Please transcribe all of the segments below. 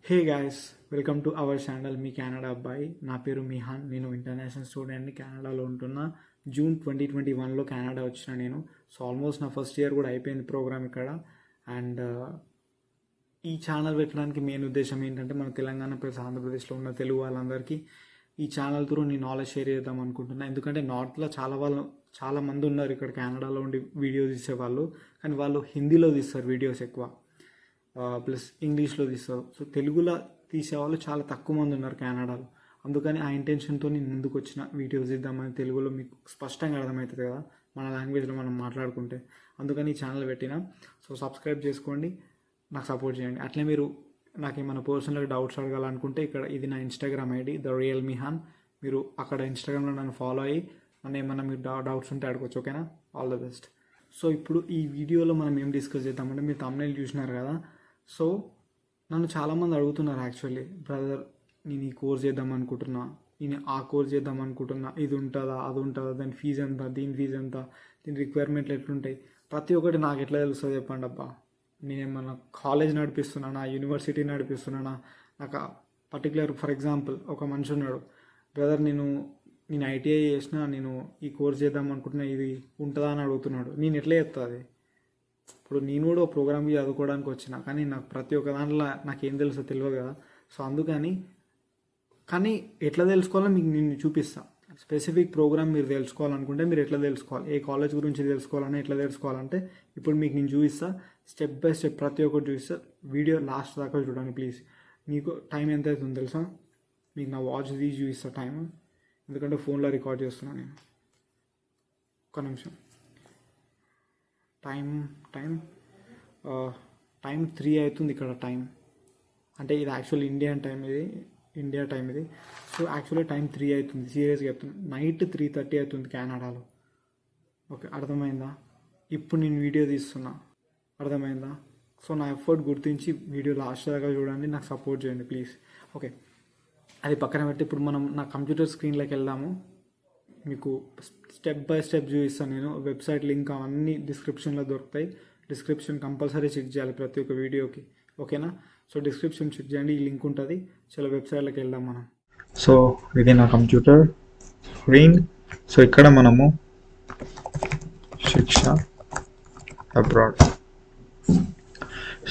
Hey guys, welcome to our channel me Canada అబ్బాయి. నా పేరు మిహాన్. నేను ఇంటర్నేషనల్ స్టూడెంట్ని, కెనడాలో ఉంటున్నా. జూన్ 2021లో కెనడా వచ్చిన నేను. సో ఆల్మోస్ట్ నా ఫస్ట్ ఇయర్ కూడా అయిపోయింది ప్రోగ్రామ్ ఇక్కడ. అండ్ ఈ ఛానల్ పెట్టడానికి మెయిన్ ఉద్దేశం ఏంటంటే మన తెలంగాణ ప్లస్ ఆంధ్రప్రదేశ్లో ఉన్న తెలుగు వాళ్ళందరికీ ఈ ఛానల్ త్రూ నేను నాలెడ్జ్ షేర్ చేద్దాం అనుకుంటున్నాను. ఎందుకంటే నార్త్లో చాలా మంది ఉన్నారు ఇక్కడ కెనడాలో ఉండి వీడియోస్ తీసేవాళ్ళు, కానీ వాళ్ళు హిందీలో తీస్తారు వీడియోస్ ఎక్కువ, ప్లస్ ఇంగ్లీష్లో తీస్తారు. సో తెలుగులో తీసేవాళ్ళు చాలా తక్కువ మంది ఉన్నారు కెనడాలో. అందుకని ఆ ఇంటెన్షన్తో నేను ముందుకు వచ్చిన వీడియోస్ ఇద్దామని. తెలుగులో మీకు స్పష్టంగా అర్థమవుతుంది కదా మన లాంగ్వేజ్లో మనం మాట్లాడుకుంటే. అందుకని ఈ ఛానల్ పెట్టిన. సో సబ్స్క్రైబ్ చేసుకోండి, నాకు సపోర్ట్ చేయండి. అట్లే మీరు నాకు ఏమైనా పర్సనల్గా డౌట్స్ అడగాలనుకుంటే ఇక్కడ ఇది నా Instagram ID the real Mihan. మీరు అక్కడ ఇన్స్టాగ్రామ్లో నన్ను ఫాలో అయ్యి నన్ను ఏమన్నా మీరు డౌట్స్ ఉంటే అడగచ్చు. ఓకేనా? All the best. సో ఇప్పుడు ఈ వీడియోలో మనం ఏం డిస్కస్ చేద్దామంటే, మీరు thumbnail చూసినారు కదా. సో నన్ను చాలామంది అడుగుతున్నారు యాక్చువల్లీ, బ్రదర్ నేను ఈ కోర్స్ చేద్దాం అనుకుంటున్నా, నేను ఆ కోర్స్ చేద్దాం అనుకుంటున్నా, ఇది ఉంటుందా అది ఉంటుందా, దాని ఫీజు ఎంత, దీని ఫీజు ఎంత, దీని రిక్వైర్మెంట్లు ఎట్లుంటాయి, ప్రతి ఒక్కటి నాకు ఎట్లా తెలుస్తుంది చెప్పండి అబ్బా. నేనేమన్నా కాలేజ్ నడిపిస్తున్నానా, యూనివర్సిటీ నడిపిస్తున్నానా? నాకు పర్టికులర్ ఫర్ ఎగ్జాంపుల్ ఒక మనిషి ఉన్నాడు, బ్రదర్ నేను ఐటీఐ చేసిన, నేను ఈ కోర్స్ చేద్దాం అనుకుంటున్నా, ఇది ఉంటుందా అని అడుగుతున్నాడు. నేను ఎట్లా చెప్తా అది? ఇప్పుడు నేను కూడా ప్రోగ్రామ్కి చదువుకోవడానికి వచ్చిన, కానీ నాకు ప్రతి ఒక్క దాంట్లో నాకేం తెలుసో తెలియదు కదా. సో అందుకని కానీ ఎట్లా తెలుసుకోవాలో మీకు నేను చూపిస్తాను. స్పెసిఫిక్ ప్రోగ్రామ్ మీరు తెలుసుకోవాలనుకుంటే మీరు ఎట్లా తెలుసుకోవాలి, ఏ కాలేజ్ గురించి తెలుసుకోవాలని ఎట్లా తెలుసుకోవాలంటే ఇప్పుడు మీకు నేను చూపిస్తా. స్టెప్ బై స్టెప్ ప్రతి ఒక్కటి చూపిస్తా. వీడియో లాస్ట్ దాకా చూడండి ప్లీజ్. మీకు టైం ఎంత అవుతుందో తెలుసా? మీకు నా వాచ్ తీసి చూపిస్తా టైం, ఎందుకంటే ఫోన్లో రికార్డ్ చేస్తున్నాను నేను. ఒక్క నిమిషం. టైం 3 అవుతుంది ఇక్కడ టైం. అంటే ఇది యాక్చువల్ ఇండియా టైం ఇది. సో యాక్చువల్లీ టైం 3 అవుతుంది. సీరియస్గా చెప్తున్నా, నైట్ 3:30 అవుతుంది కెనడాలో. ఓకే, అర్థమైందా? ఇప్పుడు నేను వీడియో తీస్తున్నా, అర్థమైందా? సో నా ఎఫర్ట్ గుర్తించి వీడియో లాస్ట్ దాకా చూడండి, నాకు సపోర్ట్ చేయండి ప్లీజ్. ఓకే, అది పక్కన పెట్టి ఇప్పుడు మనం నా కంప్యూటర్ స్క్రీన్లోకి వెళ్దాము. మీకు స్టెప్ బై స్టెప్ చూపిస్తాను నేను. వెబ్సైట్ లింక్ అవన్నీ డిస్క్రిప్షన్లో దొరుకుతాయి. డిస్క్రిప్షన్ కంపల్సరీ చెక్ చేయాలి ప్రతి ఒక్క వీడియోకి, ఓకేనా? సో డిస్క్రిప్షన్ చెక్ చేయండి, ఈ లింక్ ఉంటుంది. చలో వెబ్సైట్లోకి వెళ్దాం మనం. సో ఇది నా కంప్యూటర్ స్క్రీన్. సో ఇక్కడ మనము శిక్ష అబ్రాడ్,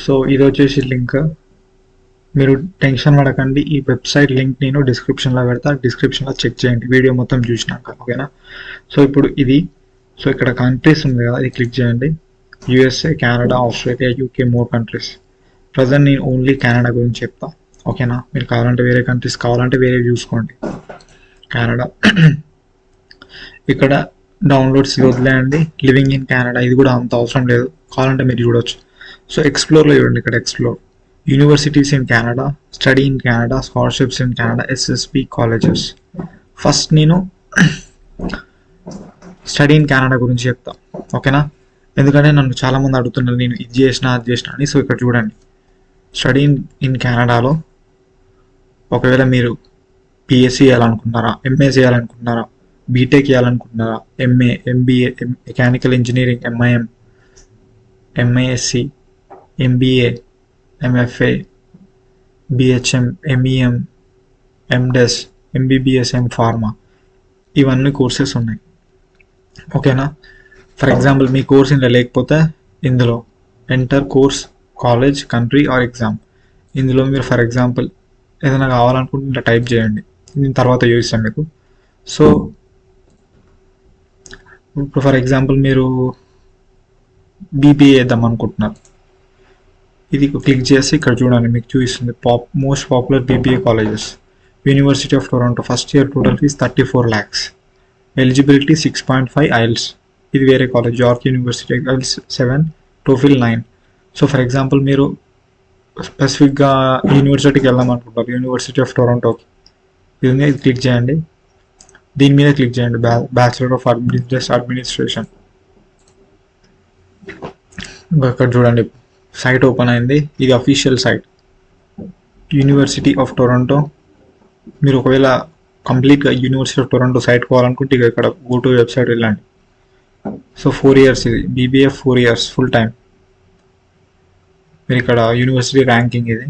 సో ఇది వచ్చేసి లింక్. మీరు టెన్షన్ పడకండి, ఈ వెబ్సైట్ లింక్ నేను డిస్క్రిప్షన్లో పెడతా, డిస్క్రిప్షన్లో చెక్ చేయండి వీడియో మొత్తం చూసినాక, ఓకేనా? సో ఇప్పుడు ఇది, సో ఇక్కడ కంట్రీస్ ఉంది కదా, ఇది క్లిక్ చేయండి. USA, Canada, Australia, UK, more countries. Present నేను ఓన్లీ కెనడా గురించి చెప్తా, ఓకేనా? మీరు కావాలంటే వేరే కంట్రీస్ కావాలంటే వేరే చూసుకోండి. కెనడా ఇక్కడ డౌన్లోడ్స్ వదిలేయండి. లివింగ్ ఇన్ కెనడా ఇది కూడా అంత అవసరం లేదు, కావాలంటే మీరు చూడొచ్చు. సో ఎక్స్ప్లోర్లో చూడండి, ఇక్కడ explore universities in Canada, study in Canada, scholarships in Canada, SSP colleges. First నేను స్టడీ ఇన్ కెనడా గురించి చెప్తా, ఓకేనా? ఎందుకంటే నన్ను చాలామంది అడుగుతున్నారు నేను ఇది చేసిన అది చేసిన అని. సో ఇక్కడ చూడండి, స్టడీ ఇన్ కెనడాలో ఒకవేళ మీరు పిఎస్సి చేయాలనుకుంటున్నారా, ఎంఏ చేయాలనుకుంటున్నారా, బీటెక్ చేయాలనుకుంటున్నారా, MA, MBA, mechanical engineering, MIM, MISc, MBA, MFA, BHM, MEM, MDes, MBBS, pharma, ఇవన్నీ కోర్సెస్ ఉన్నాయి, ఓకేనా? ఫర్ ఎగ్జాంపుల్ మీ కోర్స్ ఇందులో లేకపోతే ఇందులో enter course, college, country or exam. ఇందులో మీరు ఫర్ ఎగ్జాంపుల్ ఏదైనా కావాలనుకుంటే ఇలా టైప్ చేయండి, నేను తర్వాత చూపిస్తాను మీకు. సో ఇప్పుడు ఫర్ ఎగ్జాంపుల్ మీరు బీబీఏ చేద్దాం అనుకుంటున్నారు, ఇది క్లిక్ చేసి ఇక్కడ చూడండి మీకు చూపిస్తుంది most popular BBA colleges. University of Toronto, first year total fees 34 lakhs, eligibility 6.5 IELTS. ఇది వేరే college, George university, IELTS 7, TOEFL 9. So for example మీరు స్పెసిఫిక్గా యూనివర్సిటీకి వెళ్దాం అనుకుంటారు, యూనివర్సిటీ ఆఫ్ టొరంటోకి, ఇది క్లిక్ చేయండి, దీని మీద క్లిక్ చేయండి, బ్యాచిలర్ ఆఫ్ బిజినెస్ అడ్మినిస్ట్రేషన్. ఇక్కడ చూడండి సైట్ ఓపెన్ అయింది, ఇది official site university of Toronto. మీరు ఒకవేళ కంప్లీట్గా యూనివర్సిటీ ఆఫ్ టొరంటో సైట్ కావాలనుకుంటే ఇక్కడ గో టు వెబ్సైట్ వెళ్ళండి. సో 4 years ఇది బీబీఏ, 4 years ఫుల్ టైం. మీరు ఇక్కడ యూనివర్సిటీ ర్యాంకింగ్ ఇది,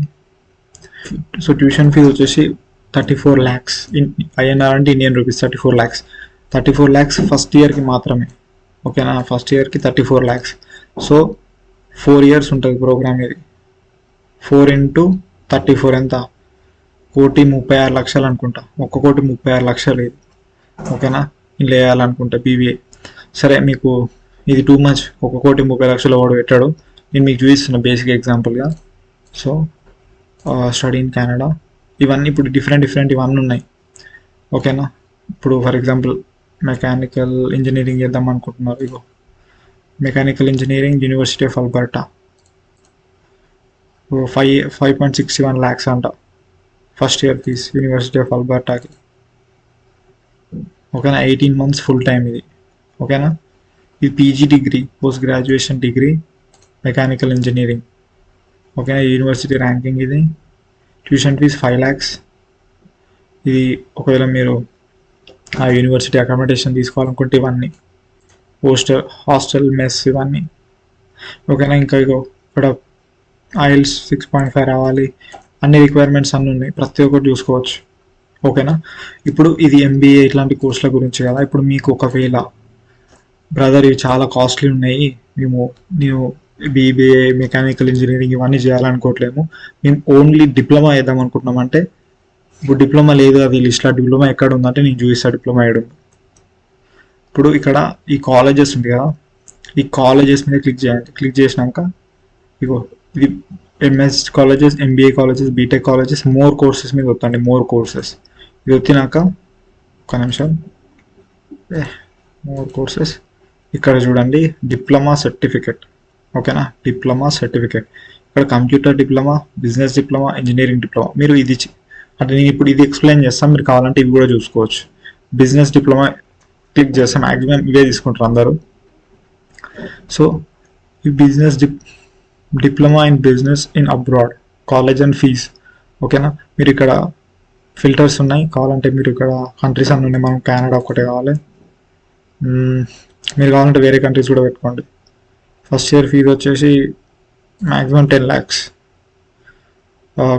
సో ట్యూషన్ ఫీజు వచ్చేసి 34 lakhs INR అంటే Indian rupees 34 lakhs. 34 lakhs first ఇయర్కి మాత్రమే. ఓకేనా, ఫస్ట్ ఇయర్కి 34 lakhs. సో 4 years ఉంటుంది ప్రోగ్రామ్ ఇది. 4 into 34 ఎంత? 1,36,00,000 అనుకుంటా. 1,36,00,000 ఇది. ఓకేనా, ఇలా వేయాలనుకుంటా బీబీఏ. సరే, మీకు ఇది టూ మచ్, 1,30,00,000 వాడు పెట్టాడు. నేను మీకు చూపిస్తున్నా బేసిక్ ఎగ్జాంపుల్గా. సో స్టడీ ఇన్ కెనడా, ఇవన్నీ ఇప్పుడు డిఫరెంట్ ఇవన్నీ ఉన్నాయి. ఓకేనా, ఇప్పుడు ఫర్ ఎగ్జాంపుల్ మెకానికల్ ఇంజనీరింగ్ చేద్దాం అనుకుంటున్నారు. ఇగో mechanical engineering university of Alberta, 5.61 lakhs అంట first year fees university of అల్బర్టాకి. ఓకేనా, 18 months ఫుల్ టైం ఇది. ఓకేనా, ఇది PG degree, post graduation degree mechanical engineering. ఓకేనా, యూనివర్సిటీ ర్యాంకింగ్ ఇది. Tuition fees 5 lakhs. ఇది ఒకవేళ మీరు ఆ యూనివర్సిటీ అకామిడేషన్ తీసుకోవాలనుకుంటే ఇవన్నీ, హాస్టల్ మెస్ ఇవన్నీ. ఓకేనా, ఇంకా ఇగో ఇక్కడ IELTS 6.5 రావాలి, అన్ని రిక్వైర్మెంట్స్ అన్నీ ఉన్నాయి, ప్రతి ఒక్కటి చూసుకోవచ్చు. ఓకేనా, ఇప్పుడు ఇది MBA ఇట్లాంటి కోర్సుల గురించి కదా. ఇప్పుడు మీకు ఒకవేళ బ్రదర్ ఇవి చాలా కాస్ట్లీ ఉన్నాయి, నేను BBA మెకానికల్ ఇంజనీరింగ్ ఇవన్నీ చేయాలనుకోవట్లేము, మేము ఓన్లీ డిప్లొమా చేద్దాం అనుకుంటున్నాం అంటే, ఇప్పుడు డిప్లొమా లేదు అది లిస్ట్లో. డిప్లొమా ఎక్కడ ఉందంటే నేను చూపిస్తాను డిప్లొమా ఏడు. ఇప్పుడు ఇక్కడ ఈ కాలేజెస్ ఉంది కదా, ఈ కాలేజెస్ మీద క్లిక్ చేయండి. క్లిక్ చేసినాక ఇగో ఇది MS colleges, MBA colleges, BTech colleges, more courses మీద వద్దండి. మోర్ కోర్సెస్ ఇది వచ్చినాక ఒక నిమిషం, మోర్ కోర్సెస్ ఇక్కడ చూడండి, డిప్లొమా సర్టిఫికెట్. ఓకేనా, డిప్లొమా సర్టిఫికేట్. ఇక్కడ computer diploma, business diploma, engineering diploma. మీరు ఇది అంటే నేను ఇప్పుడు ఇది ఎక్స్ప్లెయిన్ చేస్తాను, మీరు కావాలంటే ఇవి కూడా చూసుకోవచ్చు. బిజినెస్ డిప్లొమా క్లిక్ చేస్తాం, మ్యాక్సిమం ఇవే తీసుకుంటారు అందరూ. సో ఈ business diploma in business in abroad, college and fees. ఓకేనా, మీరు ఇక్కడ ఫిల్టర్స్ ఉన్నాయి, కావాలంటే మీరు ఇక్కడ కంట్రీస్ అన్నీ ఉన్నాయి. మనం కెనడా ఒకటే కావాలి, మీరు కావాలంటే వేరే కంట్రీస్ కూడా పెట్టుకోండి. ఫస్ట్ ఇయర్ ఫీజు వచ్చేసి మ్యాక్సిమం 10 lakhs.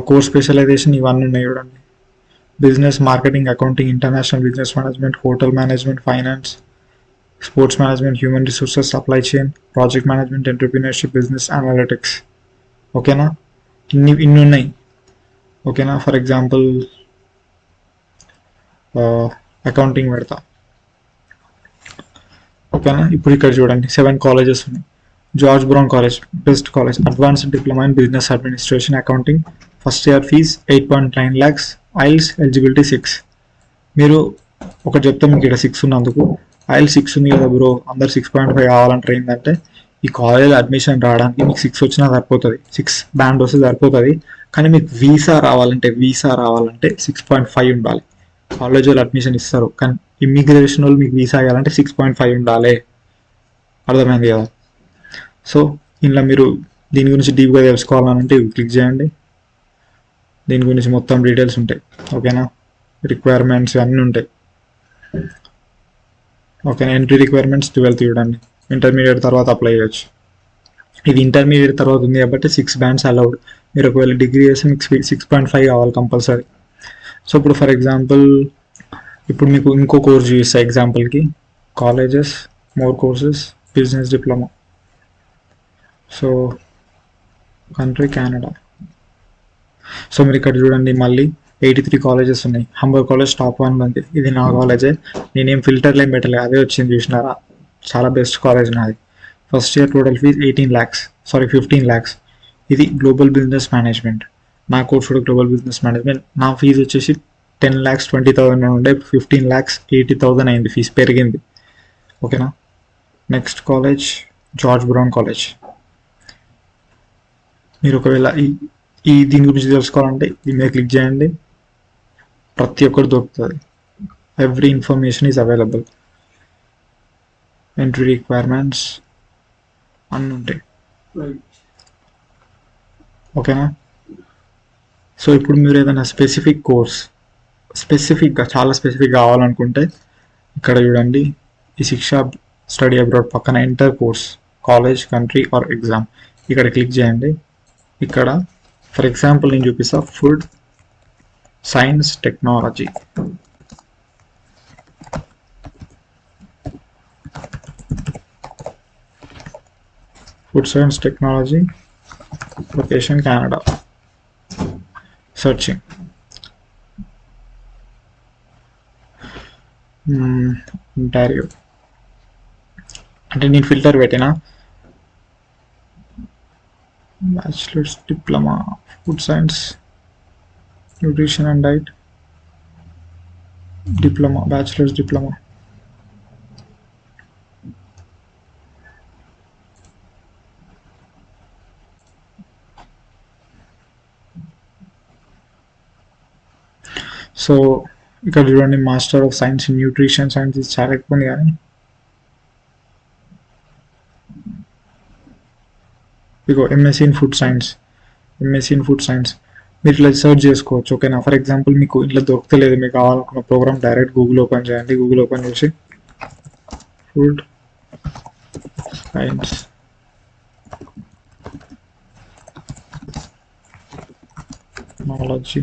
కోర్స్ స్పెషలైజేషన్ ఇవన్నీ ఉన్నాయి చూడండి, business, marketing, accounting, international business management, hotel management, finance, sports management, human resources, supply chain, project management, entrepreneurship, business analytics. ఓకేనా, ఇన్ని ఉన్నాయి. ఓకేనా, ఫర్ ఎగ్జాంపుల్ అకౌంటింగ్ పెడతా. ఓకేనా, ఇప్పుడు ఇక్కడ చూడండి 7 colleges ఉన్నాయి. George Brown college, best college, advanced diploma in business administration accounting, first year fees 8.9 lakhs, IELTS eligibility 6. మీరు ఒకటి చెప్తే మీకు ఇక్కడ 6 ఉన్నందుకు, IELTS 6 ఉంది కదా బ్రో, అందరు 6.5 కావాలంటారు. ఏంటంటే ఈ కాలేజ్ అడ్మిషన్ రావడానికి మీకు 6 వచ్చినా సరిపోతుంది, 6 బ్యాండ్ వస్తే సరిపోతుంది. కానీ మీకు వీసా రావాలంటే 6.5 ఉండాలి. కాలేజ్ వాళ్ళు అడ్మిషన్ ఇస్తారు, కానీ ఇమ్మిగ్రేషన్ వాళ్ళు మీకు వీసా అయ్యాలంటే 6.5 ఉండాలి. అర్థమైంది కదా. సో ఇందులో మీరు దీని గురించి డీప్గా తెలుసుకోవాలంటే క్లిక్ చేయండి, దీని గురించి మొత్తం డీటెయిల్స్ ఉంటాయి. ఓకేనా, రిక్వైర్మెంట్స్ అన్నీ ఉంటాయి. ఓకేనా, ఎంట్రీ రిక్వైర్మెంట్స్ 12th చూడండి, ఇంటర్మీడియట్ తర్వాత అప్లై చేయొచ్చు. ఇది ఇంటర్మీడియట్ తర్వాత ఉంది కాబట్టి 6 bands అలౌడ్. మీరు ఒకవేళ డిగ్రీ చేస్తే మీకు 6.5 కావాలి కంపల్సరీ. సో ఇప్పుడు ఫర్ ఎగ్జాంపుల్ ఇప్పుడు మీకు ఇంకో కోర్స్ చూపిస్తా ఎగ్జాంపుల్కి, colleges, more courses, business diploma. So country Canada. So మీరు ఇక్కడ చూడండి మళ్ళీ 83 colleges ఉన్నాయి. హంబర్ కాలేజ్ టాప్ 1 ఉంది, ఇది నా కాలేజే, నేనేం ఫిల్టర్లు ఏం పెట్టలేదు, అదే వచ్చింది చూసినారా, చాలా బెస్ట్ కాలేజ్ నాది. First year total fees 15 lakhs. ఇది గ్లోబల్ బిజినెస్ మేనేజ్మెంట్, నా కోర్స్ కూడా గ్లోబల్ బిజినెస్ మేనేజ్మెంట్. నా ఫీజు వచ్చేసి 10,20,000 ఉండే, 15,80,000 అయింది, ఫీజు పెరిగింది. ఓకేనా, next college George Brown college. మీరు ఒకవేళ ఈ దీని గురించి తెలుసుకోవాలంటే దీని మీద క్లిక్ చేయండి, ప్రతి ఒక్కటి దొరుకుతుంది. Every information is available. Entry requirements అన్నీ ఉంటాయి. ఓకేనా, సో ఇప్పుడు మీరు ఏదైనా స్పెసిఫిక్ కోర్స్ చాలా స్పెసిఫిక్ కావాలనుకుంటే ఇక్కడ చూడండి, ఈ శిక్ష స్టడీ అబ్రాడ్ పక్కన enter course, college, country or exam, ఇక్కడ క్లిక్ చేయండి. ఇక్కడ ఫర్ ఎగ్జాంపుల్ నేను చూపిస్తా, food science technology. Food science technology, location Canada, searching. Ontario అంటే నేను ఫిల్టర్ పెట్టినా bachelors diploma food science nutrition and diet diploma, bachelors diploma. So ఇక్కడ చూడండి, master of science in nutrition science ఇది చాలా ఎక్కువ ఉంది, కానీ ఇగో MSc in food science, MSc in food science మీరు ఇట్లా సెర్చ్ చేసుకోవచ్చు. ఓకేనా, ఫర్ ఎగ్జాంపుల్ మీకు ఇట్లా దొరకలేదు, మీకు కావాలనుకున్న ప్రోగ్రామ్ డైరెక్ట్ గూగుల్ ఓపెన్ చేయండి. గూగుల్ ఓపెన్ చేసి food science technology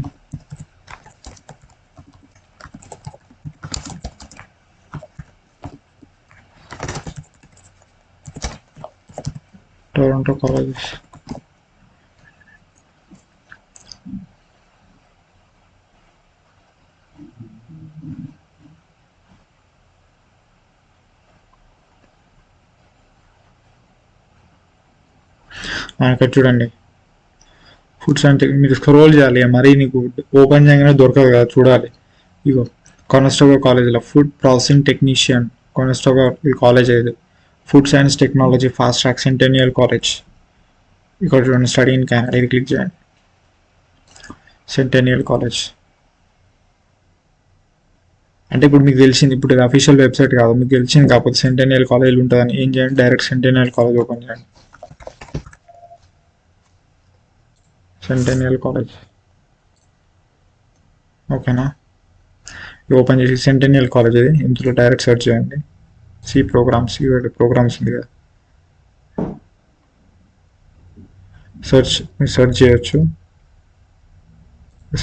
Toronto colleges. ఇక్కడ చూడండి ఫుడ్ సైన్స్ మీరు స్క్రోల్ చేయాలి, మరీ నీకు ఓపెన్ చేయగానే దొరకదు కదా, చూడాలి. ఇగో కానిస్టేబుల్ కాలేజీలో food processing technician, constable college ఇది. Food science technology fast track Centennial college. ఇక్కడ చూడండి, స్టడీ ఇన్ కెనడా, ఇది క్లిక్ చేయండి. సెంటెనియల్ కాలేజ్ అంటే ఇప్పుడు మీకు తెలిసింది, ఇప్పుడు ఇది అఫీషియల్ వెబ్సైట్ కాదు, మీకు తెలిసింది. కాకపోతే సెంటెనియల్ కాలేజ్ ఉంటుందని ఏం చేయండి, డైరెక్ట్ సెంటెనియల్ కాలేజ్ ఓపెన్ చేయండి. సెంటెనియల్ కాలేజ్ ఓకేనా, ఓపెన్ చేసి సెంటెనియల్ కాలేజ్ ఇది, ఇందులో డైరెక్ట్ సెర్చ్ చేయండి. సి ప్రోగ్రామ్స్, ప్రోగ్రామ్స్ ఉంది కదా, సెర్చ్ మీరు సెర్చ్ చేయొచ్చు.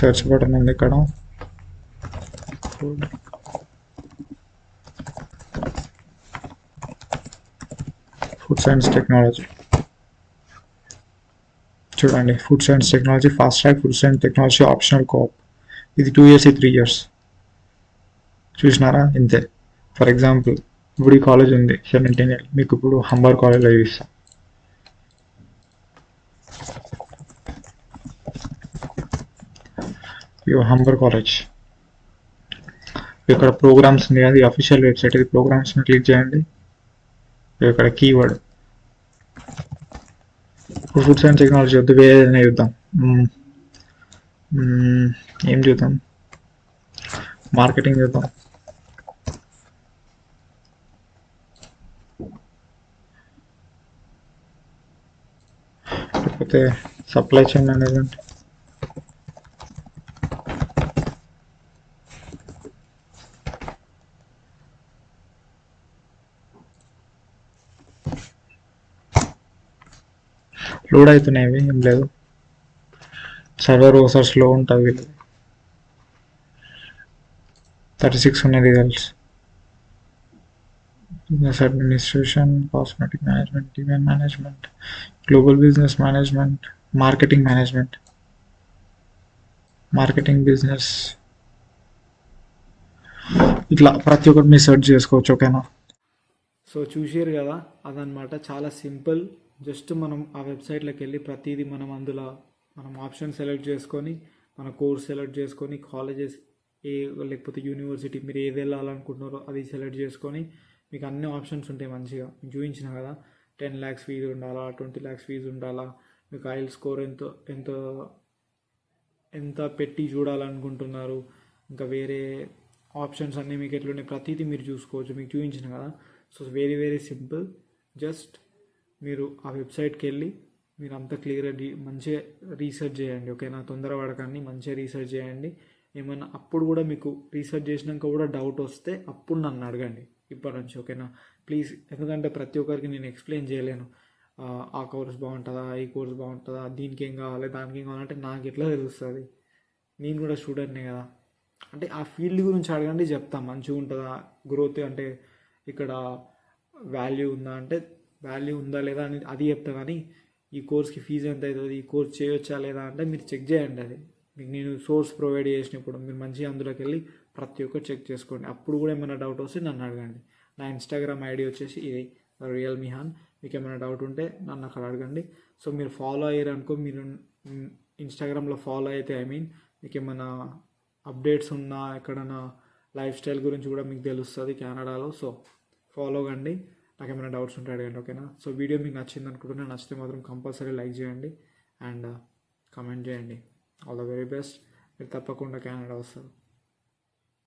సెర్చ్ బటన్ ఉంది ఇక్కడ. ఫుడ్ సైన్స్ టెక్నాలజీ చూడండి, food science technology fast track, food science technology optional co-op. ఇది 2 years, ఇది 3 years. చూసినారా, ఇంతే. ఫర్ ఎగ్జాంపుల్ ఇప్పుడు ఈ కాలేజ్ ఉంది సెంటెనియల్, మీకు ఇప్పుడు హంబర్ కాలేజ్లో చూపిస్తాం. హంబర్ కాలేజ్ ఇక్కడ ప్రోగ్రామ్స్ ఉంది కదా, అఫీషియల్ వెబ్సైట్ ఇది. ప్రోగ్రామ్స్ క్లిక్ చేయండి. ఇక్కడ కీవర్డ్ ఫుడ్ సైన్స్ టెక్నాలజీ వద్దు, వేరే ఏదైనా చూద్దాం. ఏం చూద్దాం, మార్కెటింగ్ చూద్దాం. లేకపోతే సప్లై చైన్ మేనేజ్మెంట్. లోడ్ అవుతున్నాయి, ఏం లేదు, సర్వర్ ఓసర్ స్లో ఉంటుంది. 36 ఉన్నాయి results. Business administration, cosmetic management, event management, global business management, marketing management, marketing business, ఇట్లా ప్రతి ఒక్కటి మీరు సెర్చ్ చేసుకోవచ్చు. ఓకేనా, సో చూసారు కదా, అదనమాట చాలా సింపుల్. జస్ట్ మనం ఆ వెబ్సైట్లోకి వెళ్ళి ప్రతిదీ మనం అందులో మనం ఆప్షన్ సెలెక్ట్ చేసుకొని, మన కోర్స్ సెలెక్ట్ చేసుకొని, కాలేజెస్ లేకపోతే యూనివర్సిటీ మీరు ఏది వెళ్ళాలనుకుంటున్నారో అది సెలెక్ట్ చేసుకొని, మీకు అన్ని ఆప్షన్స్ ఉంటాయి మంచిగా. చూపించిన కదా, 10 lakhs ఫీజు ఉండాలా, 20 lakhs ఫీజు ఉండాలా, మీకు ఐఎల్ స్కోర్ ఎంత ఎంత పెట్టి చూడాలనుకుంటున్నారు, ఇంకా వేరే ఆప్షన్స్ అన్నీ మీకు ఎట్లున్నాయి ప్రతిదీ మీరు చూసుకోవచ్చు. మీకు చూపించిన కదా. So very very simple. Just మీరు ఆ వెబ్సైట్కి వెళ్ళి మీరు అంతా క్లియర్గా మంచిగా రీసెర్చ్ చేయండి. ఓకేనా, తొందరపడకండి, మంచిగా రీసెర్చ్ చేయండి. ఏమన్నా అప్పుడు కూడా మీకు రీసెర్చ్ చేసినాక కూడా డౌట్ వస్తే అప్పుడు నన్ను అడగండి ఇప్పటి నుంచి. ఓకేనా, ప్లీజ్. ఎందుకంటే ప్రతి ఒక్కరికి నేను ఎక్స్ప్లెయిన్ చేయలేను. ఆ కోర్స్ బాగుంటుందా, ఈ కోర్స్ బాగుంటుందా, దీనికి ఏం కావాలి, దానికి ఏం కావాలంటే నాకు ఎట్లా తెలుస్తుంది? నేను కూడా స్టూడెంట్నే కదా. అంటే ఆ ఫీల్డ్ గురించి అడగండి, చెప్తాం మంచిగా ఉంటుందా, గ్రోత్ అంటే ఇక్కడ వాల్యూ ఉందా అంటే వాల్యూ ఉందా లేదా అని అది చెప్తా. కానీ ఈ కోర్స్కి ఫీజు ఎంత అవుతుంది, ఈ కోర్స్ చేయొచ్చా లేదా అంటే మీరు చెక్ చేయండి. అది మీకు నేను సోర్స్ ప్రొవైడ్ చేసినప్పుడు మీరు మంచిగా అందులోకి వెళ్ళి ప్రతి ఒక్కరు చెక్ చేసుకోండి. అప్పుడు కూడా ఏమైనా డౌట్ వస్తే నన్ను అడగండి. నా ఇన్స్టాగ్రామ్ ఐడి వచ్చేసి ఇది రియల్ మిహాన్. మీకు ఏమైనా డౌట్ ఉంటే నన్ను అక్కడ అడగండి. సో మీరు ఫాలో అయ్యారు అనుకో, మీరు ఇన్స్టాగ్రామ్లో ఫాలో అయితే మీకు ఏమైనా అప్డేట్స్ ఉన్నా ఎక్కడైనా లైఫ్ స్టైల్ గురించి కూడా మీకు తెలుస్తుంది కెనడాలో. సో ఫాలో కండి. నాకు ఏమైనా డౌట్స్ ఉంటే అడగండి, ఓకేనా? సో వీడియో మీకు నచ్చింది అనుకుంటున్నా. నచ్చితే మాత్రం కంపల్సరీ లైక్ చేయండి అండ్ కామెంట్ చేయండి. All the very best. మీరు తప్పకుండా కెనడా వస్తారు.